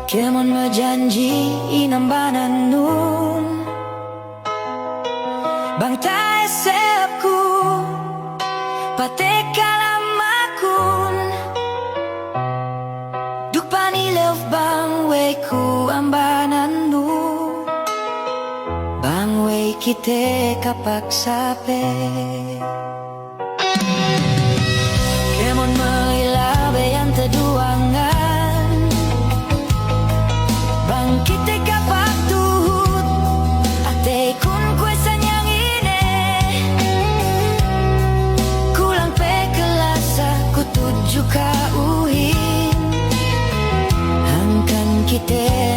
Kemon berjanji inambanan nun Bangtai sepku Pate kalamakun Duk panilew bang weku ambanan nun Bang we kite kapak sape Kemon mailabe yang teduangan Kita kapak tuhut Ate kun kuesan yang ini Kulang pe kelasa ku tuju ka uhin Hangkan kita